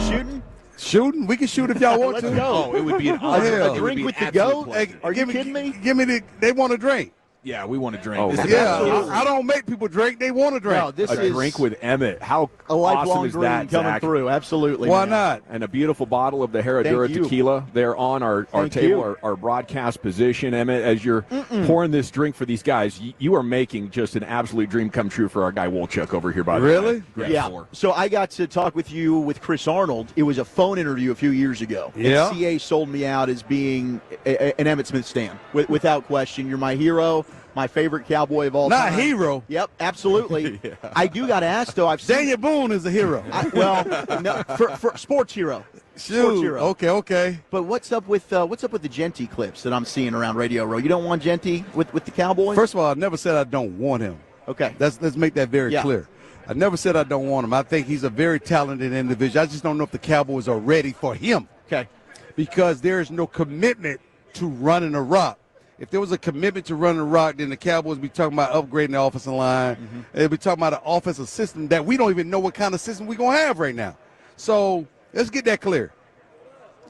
shooting? Shooting? We can shoot if y'all want Let's to. go. Oh, it would be an honor. A drink with the goat? Are you kidding me? They want a drink. Yeah, we want to drink. Oh, Yeah, I don't make people drink. They want to drink. No, this a is drink with Emmitt. How a lifelong awesome is dream that, coming Zach? through. Absolutely. Why man. not? And a beautiful bottle of the Herradura Thank you. tequila there on our Thank table, you. our broadcast position. Emmitt, as you're pouring this drink for these guys, you are making just an absolute dream come true for our guy Wolchuk over here. By the Really? way. Great Yeah. floor. So I got to talk with you with Chris Arnold. It was a phone interview a few years ago. Yeah. And CA sold me out as being an Emmitt Smith stan, without question. You're my hero, my favorite Cowboy of all time. Not hero. Yep, absolutely. I do got to ask, though. I've seen Daniel Boone is a hero. no, for sports hero. Sports Shoot. hero. Okay. But what's up with the Jeanty clips that I'm seeing around Radio Row? You don't want Jeanty with the Cowboys? First of all, I never said I don't want him. Okay. Let's make that very clear. I never said I don't want him. I think he's a very talented individual. I just don't know if the Cowboys are ready for him. Okay. Because there is no commitment to running a rock. If there was a commitment to running a rock, then the Cowboys would be talking about upgrading the offensive line. Mm-hmm. They'd be talking about an offensive system that we don't even know what kind of system we're going to have right now. So let's get that clear.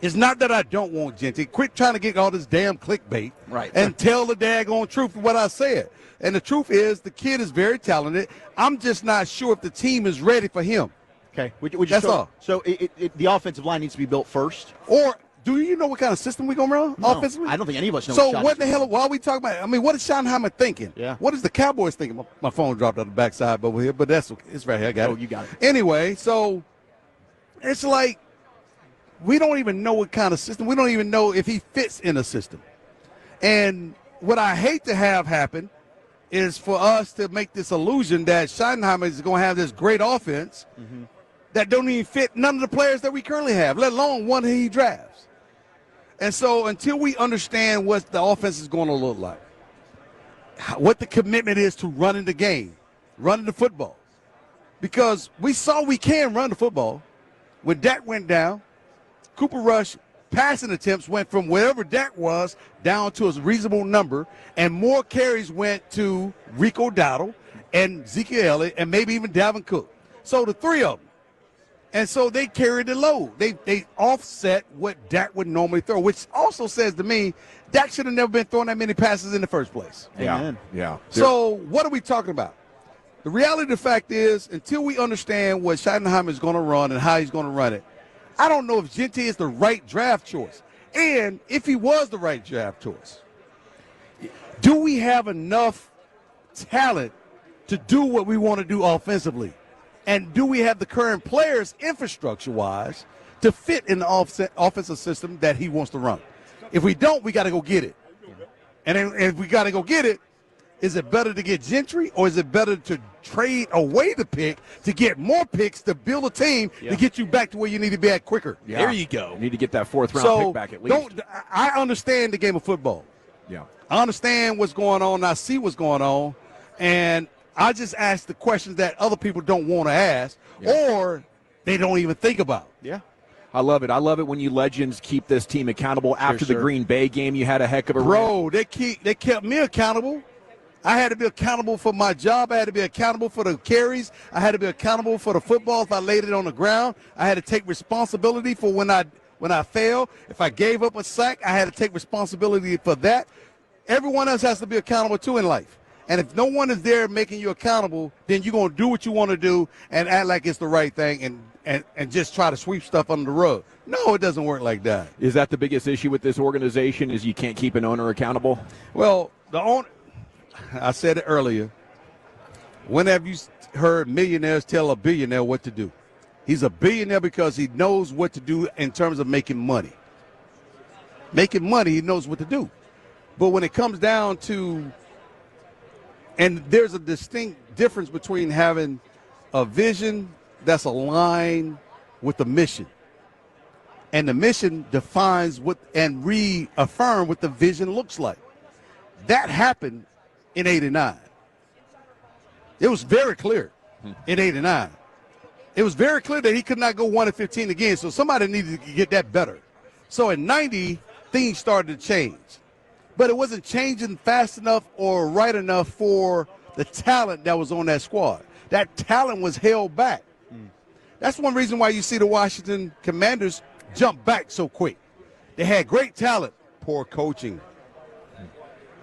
It's not that I don't want Jeanty. Quit trying to get all this damn clickbait and tell the daggone truth of what I said. And the truth is the kid is very talented. I'm just not sure if the team is ready for him. Okay. That's all. So the offensive line needs to be built first? Or do you know what kind of system we're going to run offensively? I don't think any of us know. So what the hell, why are we talking about? I mean, what is Schottenheimer thinking? Yeah. What is the Cowboys thinking? My phone dropped on the backside over here, but that's okay. It's right here. I got it. Oh, you got it. Anyway, so it's like we don't even know what kind of system. We don't even know if he fits in a system. And what I hate to have happen is for us to make this illusion that Schottenheimer is going to have this great offense that don't even fit none of the players that we currently have, let alone one he drafts. And so until we understand what the offense is going to look like, what the commitment is to running the game, running the football, because we saw we can run the football. When Dak went down, Cooper Rush passing attempts went from wherever Dak was down to a reasonable number, and more carries went to Rico Dowdle and Zeke Elliott and maybe even Dalvin Cook. So the three of them. And so they carried the load. They offset what Dak would normally throw, which also says to me, Dak should have never been throwing that many passes in the first place. Amen. Yeah. So what are we talking about? The reality of the fact is, until we understand what Schottenheimer is going to run and how he's going to run it, I don't know if Jeanty is the right draft choice. And if he was the right draft choice, do we have enough talent to do what we want to do offensively? And do we have the current players, infrastructure-wise, to fit in the offensive system that he wants to run? If we don't, we got to go get it. And if we got to go get it, is it better to get Gentry or is it better to trade away the pick to get more picks to build a team to get you back to where you need to be at quicker? Yeah. There you go. You need to get that fourth-round pick back at least. I understand the game of football. Yeah. I understand what's going on. I see what's going on. And I just ask the questions that other people don't want to ask or they don't even think about. Yeah. I love it. I love it when you legends keep this team accountable. After the Green Bay game, you had a heck of a rant. They kept me accountable. I had to be accountable for my job. I had to be accountable for the carries. I had to be accountable for the football if I laid it on the ground. I had to take responsibility for when I failed. If I gave up a sack, I had to take responsibility for that. Everyone else has to be accountable too in life. And if no one is there making you accountable, then you're going to do what you want to do and act like it's the right thing and just try to sweep stuff under the rug. No, it doesn't work like that. Is that the biggest issue with this organization is you can't keep an owner accountable? Well, I said it earlier. When have you heard millionaires tell a billionaire what to do? He's a billionaire because he knows what to do in terms of making money. Making money, he knows what to do. But when it comes down to, and there's a distinct difference between having a vision that's aligned with the mission. And the mission defines what and reaffirm what the vision looks like. That happened in 89. It was very clear in 89. It was very clear that he could not go 1-15 again, so somebody needed to get that better. So in 90, things started to change. But it wasn't changing fast enough or right enough for the talent that was on that squad. That talent was held back. That's one reason why you see the Washington Commanders jump back so quick. They had great talent, poor coaching.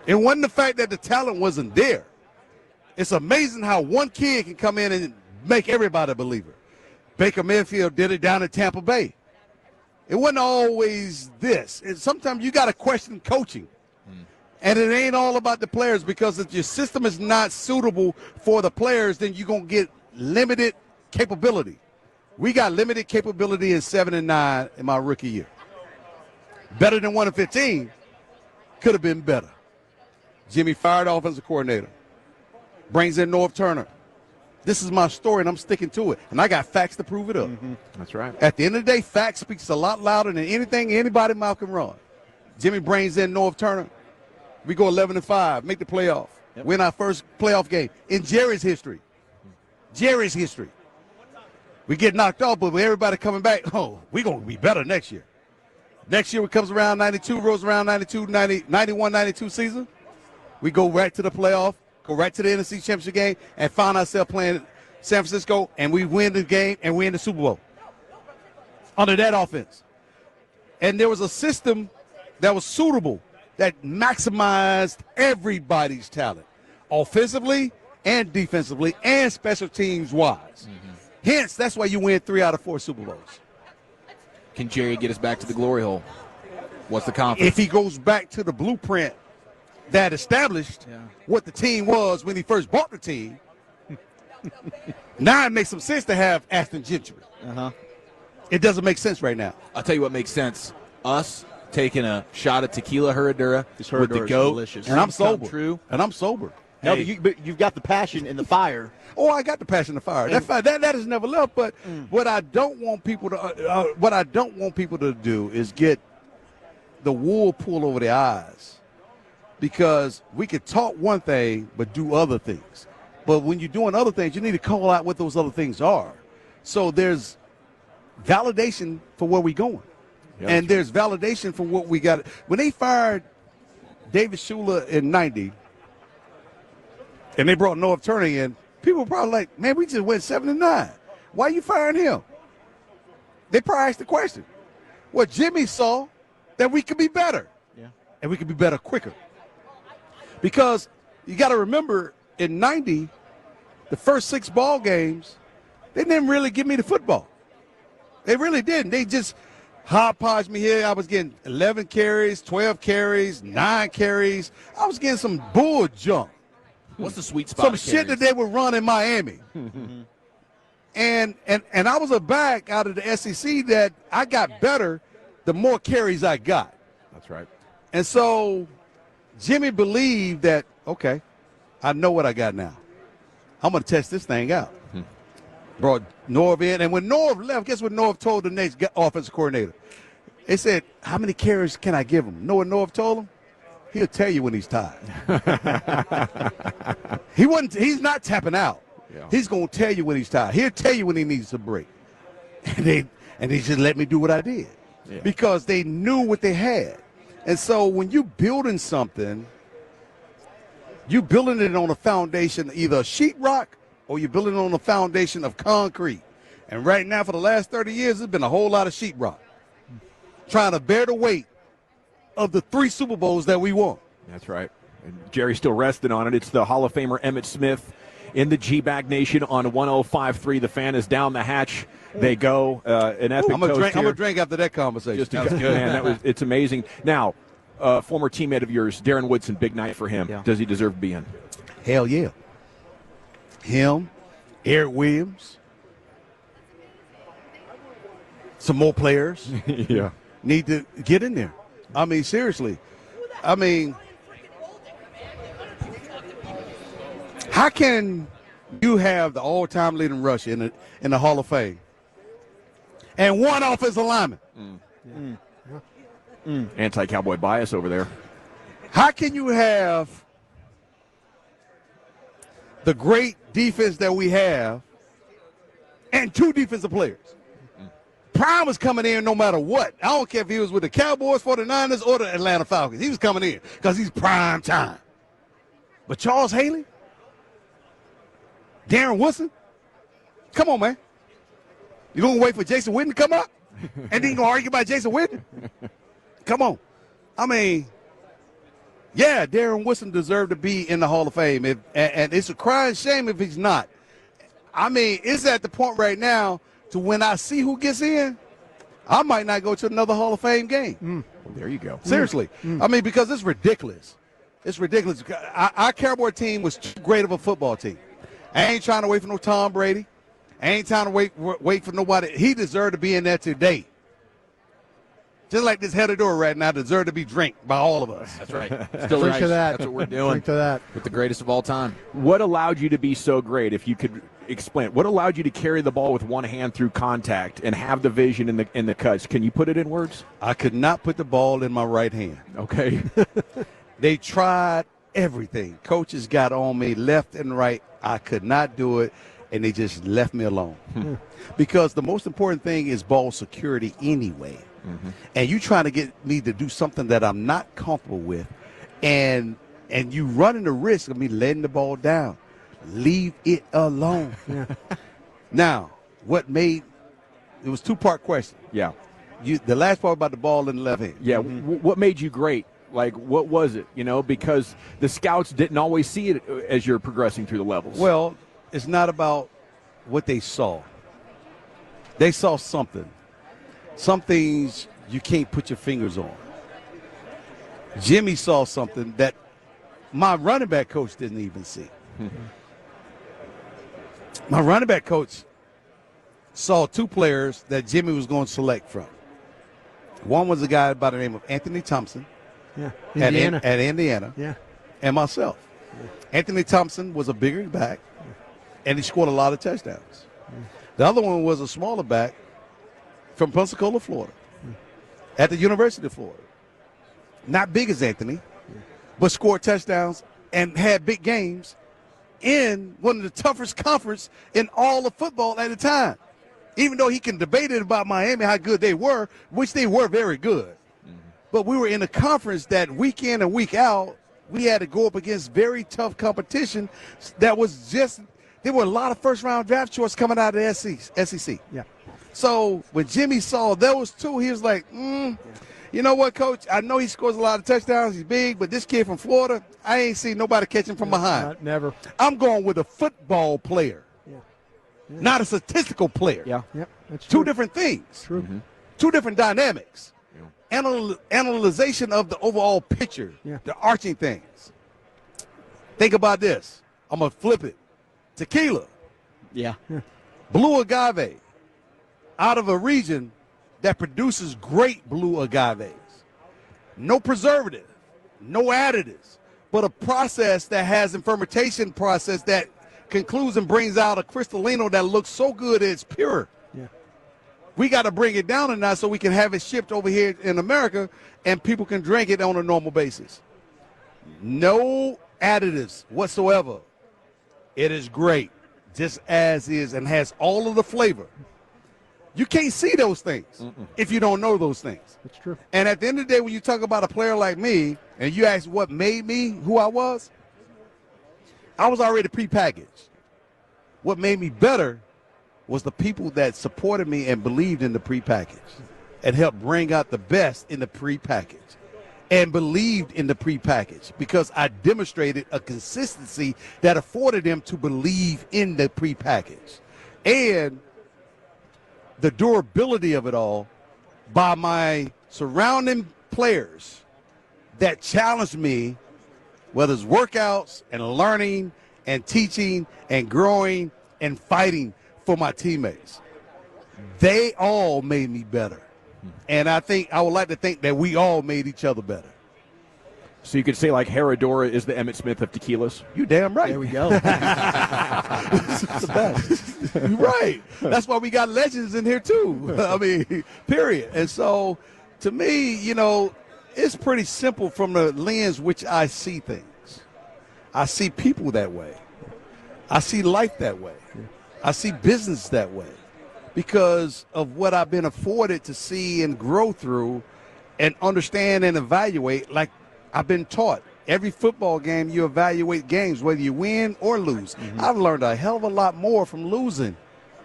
It wasn't the fact that the talent wasn't there. It's amazing how one kid can come in and make everybody a believer. Baker Mayfield did it down in Tampa Bay. It wasn't always this. Sometimes you got to question coaching. And it ain't all about the players, because if your system is not suitable for the players, then you're going to get limited capability. We got limited capability in 7-9 in my rookie year. Better than 1-15. Could have been better. Jimmy fired offensive coordinator. Brings in Norv Turner. This is my story, and I'm sticking to it. And I got facts to prove it up. That's right. At the end of the day, facts speaks a lot louder than anything anybody mouth can run. Jimmy brings in Norv Turner. We go 11-5, make the playoff, win our first playoff game in Jerry's history. Jerry's history. We get knocked off, but with everybody coming back, we're going to be better next year. Next year, it comes around 92, rolls around 92, 90, 91, 92 season. We go right to the playoff, go right to the NFC Championship game, and find ourselves playing San Francisco, and we win the game, and we win the Super Bowl under that offense. And there was a system that was suitable, that maximized everybody's talent, offensively and defensively and special teams wise. Hence, that's why you win 3 out of 4 Super Bowls. Can Jerry get us back to the glory hole? What's the confidence? If he goes back to the blueprint that established what the team was when he first bought the team, now it makes some sense to have Ashton Jeanty. It doesn't make sense right now. I'll tell you what makes sense. Us taking a shot at tequila Herradura with the goat. Delicious. And I'm sober. True. And I'm sober. No, Hey. but you've got the passion and the fire. Oh, I got the passion to fire. That has never left. But what I don't want people to do is get the wool pulled over their eyes, because we could talk one thing but do other things. But when you're doing other things, you need to call out what those other things are. So there's validation for where we're going. Yeah, And there's validation for what we got. When they fired David Shula in 90 and they brought Norv Turner in, people were probably like, man, we just went 7-9. Why are you firing him? They probably asked the question. Well, Jimmy saw that we could be better. And we could be better quicker. Because you got to remember, in 90, the first 6 ball games, they didn't really give me the football. They really didn't. They just hodgepodged me here. I was getting 11 carries, 12 carries, 9 carries. I was getting some bull junk. What's the sweet spot? Some shit that they would run in Miami. And I was a back out of the SEC that I got better the more carries I got. That's right. And so Jimmy believed that, okay, I know what I got now. I'm going to test this thing out. Brought Norv in, and when Norv left, guess what Norv told the next offensive coordinator? They said, how many carries can I give him? Know what Norv told him? He'll tell you when he's tired. He's not tapping out. Yeah. He's going to tell you when he's tired. He'll tell you when he needs a break. And they just let me do what I did. Yeah. Because they knew what they had. And so when you're building something, you're building it on a foundation, either sheetrock or you're building it on a foundation of concrete. And right now, for the last 30 years, there's been a whole lot of sheetrock trying to bear the weight of the 3 Super Bowls that we won. That's right. And Jerry's still resting on it. It's the Hall of Famer Emmitt Smith in the GBag Nation on 105.3. The Fan is down the hatch. They go. An epic I'm going toast to drink after that conversation. That was good. Man, it's amazing. Now, former teammate of yours, Darren Woodson, big night for him. Yeah. Does he deserve to be in? Hell yeah. Him, Eric Williams, some more players Yeah. need to get in there. I mean, seriously. I mean, how can you have the all-time leading rusher in the Hall of Fame and one offensive lineman? Anti-Cowboy bias over there. How can you have the great defense that we have and 2 defensive players? Prime was coming in no matter what. I don't care if he was with the Cowboys, 49ers, or the Atlanta Falcons. He was coming in because he's prime time. But Charles Haley, Darren Woodson, come on, man. You going to wait for Jason Witten to come up? And then you going to argue about Jason Witten? Come on. I mean, yeah, Darren Woodson deserved to be in the Hall of Fame. And it's a crying shame if he's not. I mean, it's at the point right now to when I see who gets in, I might not go to another Hall of Fame game. Well, there you go. Seriously. I mean, because it's ridiculous. It's ridiculous. Our Cowboy team was too great of a football team. I ain't trying to wait for no Tom Brady. I ain't trying to wait for nobody. He deserved to be in there today. Just like this Herodora right now deserved to be drank by all of us. That's right. Still Drink right. to that. That's what we're doing Drink to that. with the greatest of all time. What allowed you to be so great, if you could explain? What allowed you to carry the ball with one hand through contact and have the vision in the cuts? Can you put it in words? I could not put the ball in my right hand. Okay. They tried everything. Coaches got on me left and right. I could not do it, and they just left me alone. Because the most important thing is ball security anyway. And you trying to get me to do something that I'm not comfortable with, and you running the risk of me letting the ball down. Leave it alone. Now, what made it was two-part question. Yeah. The last part about the ball in the left hand. Yeah. What made you great? Like, what was it? You know, because the scouts didn't always see it as you're progressing through the levels. Well, it's not about what they saw. They saw something. Some things you can't put your fingers on. Jimmy saw something that my running back coach didn't even see. My running back coach saw two players that Jimmy was going to select from. One was a guy by the name of Anthony Thompson at Indiana, and myself. Anthony Thompson was a bigger back, and he scored a lot of touchdowns. The other one was a smaller back from Pensacola, Florida, at the University of Florida. Not big as Anthony, but scored touchdowns and had big games in one of the toughest conferences in all of football at the time. Even though he can debate it about Miami, how good they were, which they were very good. But we were in a conference that week in and week out, we had to go up against very tough competition that was just – there were a lot of first-round draft choices coming out of the SEC. Yeah. So when Jimmy saw those two, he was like, you know what, Coach? I know he scores a lot of touchdowns. He's big, but this kid from Florida, I ain't seen nobody catch him from behind. Never. I'm going with a football player, not a statistical player. Yeah. Yep. That's true. Two different things. True. Two different dynamics. Analyzation of the overall picture, the arching things. Think about this. I'm going to flip it. Tequila. Yeah. Blue agave. Out of a region that produces great blue agaves. No preservative, no additives, but a process that has a fermentation process that concludes and brings out a Cristalino that looks so good it's pure. Yeah. We got to bring it down a notch so we can have it shipped over here in America and people can drink it on a normal basis. No additives whatsoever. It is great, just as is, and has all of the flavor. You can't see those things if you don't know those things. That's true. And at the end of the day, when you talk about a player like me and you ask what made me who I was already prepackaged. What made me better was the people that supported me and believed in the prepackage and helped bring out the best in the prepackage and believed in the prepackage because I demonstrated a consistency that afforded them to believe in the prepackage. And the durability of it all by my surrounding players that challenged me, whether it's workouts and learning and teaching and growing and fighting for my teammates. They all made me better. And I would like to think that we all made each other better. So you could say like Herodora is the Emmitt Smith of tequilas? You damn right. There we go. This is the best. You're right. That's why we got legends in here too. I mean, period. And so to me, it's pretty simple from the lens which I see things. I see people that way. I see life that way. I see business that way because of what I've been afforded to see and grow through and understand and evaluate like I've been taught. Every football game, you evaluate games, whether you win or lose. I've learned a hell of a lot more from losing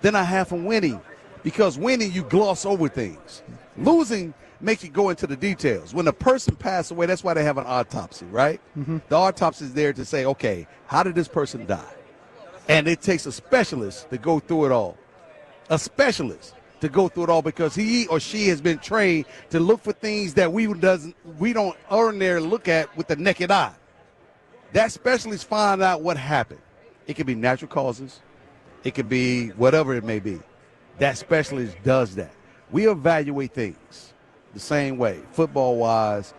than I have from winning because winning, you gloss over things. Losing makes you go into the details. When a person passes away, that's why they have an autopsy, right? The autopsy is there to say, okay, how did this person die? And it takes a specialist to go through it all. A specialist to go through it all, because he or she has been trained to look for things that we don't ordinarily look at with the naked eye. That specialist find out what happened. It could be natural causes. It could be whatever it may be. That specialist does that. We evaluate things the same way, football-wise,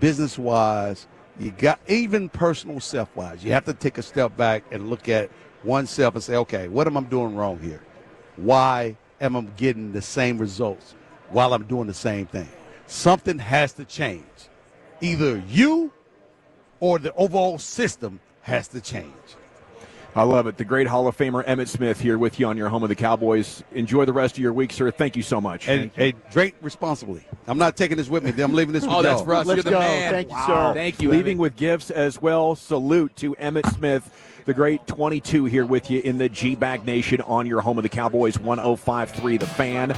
business-wise. You got even personal self-wise. You have to take a step back and look at oneself and say, okay, what am I doing wrong here? Why am I getting the same results while I'm doing the same thing? Something has to change. Either you or the overall system has to change. I love it. The great Hall of Famer Emmitt Smith here with you on your home of the Cowboys. Enjoy the rest of your week, sir. Thank you so much. And drink responsibly. I'm not taking this with me. I'm leaving this with y'all. That's for us. Let's You're the go. man. Thank you, sir. Thank you, Leaving Emmitt. with gifts as well. Salute to Emmitt Smith, the great 22 here with you in the GBag Nation on your home of the Cowboys, 105.3 The Fan.